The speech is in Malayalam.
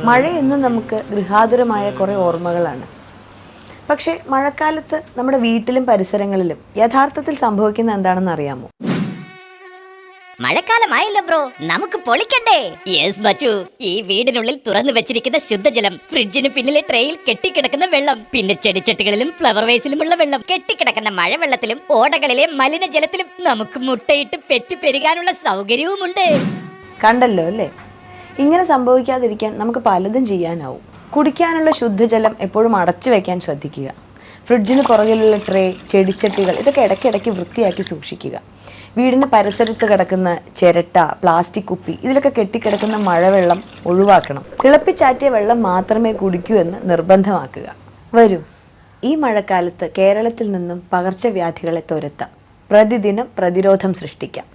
മഴയെന്നും നമുക്ക് ഗൃഹാതുരമായ കുറേ ഓർമ്മകളാണ്. പക്ഷേ മഴക്കാലത്ത് നമ്മുടെ വീട്ടിലും പരിസരങ്ങളിലും യഥാർത്ഥത്തിൽ സംഭവിക്കുന്ന എന്താണെന്ന് അറിയാമോ? മഴക്കാലമായല്ലോ ബ്രോ, നമുക്ക് പൊളിക്കണ്ടേ? യെസ് ബച്ചു, ഈ വീടിനുള്ളിൽ തുറന്നു വെച്ചിരിക്കുന്ന ശുദ്ധജലം, ഫ്രിഡ്ജിന് പിന്നിലെ ട്രേയിൽ കെട്ടിക്കിടക്കുന്ന വെള്ളം, പിന്നെ ചെടിച്ചട്ടികളിലും ഫ്ലവർ വേസിലുമുള്ള വെള്ളം, കെട്ടിക്കിടക്കുന്ന മഴവെള്ളത്തിലും ഓടകളിലെ മലിനജലത്തിലും നമുക്ക് മുട്ടയിട്ട് പെറ്റു പെരുകാനുള്ള സൗകര്യവുമുണ്ട്. കണ്ടല്ലോ അല്ലേ? ഇങ്ങനെ സംഭവിക്കാതിരിക്കാൻ നമുക്ക് പലതും ചെയ്യാനാവും. കുടിക്കാനുള്ള ശുദ്ധജലം എപ്പോഴും അടച്ചു വെക്കാൻ ശ്രദ്ധിക്കുക. ഫ്രിഡ്ജിന് പുറകിലുള്ള ട്രേ, ചെടിച്ചട്ടികൾ ഇതൊക്കെ ഇടയ്ക്കിടയ്ക്ക് വൃത്തിയാക്കി സൂക്ഷിക്കുക. വീടിന് പരിസരത്ത് കിടക്കുന്ന ചിരട്ട, പ്ലാസ്റ്റിക് കുപ്പി ഇതിലൊക്കെ കെട്ടിക്കിടക്കുന്ന മഴവെള്ളം ഒഴിവാക്കണം. തിളപ്പിച്ചാറ്റിയ വെള്ളം മാത്രമേ കുടിക്കൂ എന്ന് നിർബന്ധമാക്കുക. വരൂ, ഈ മഴക്കാലത്ത് കേരളത്തിൽ നിന്നും പകർച്ചവ്യാധികളെ തുരത്താം. പ്രതിദിനം പ്രതിരോധം സൃഷ്ടിക്കാം.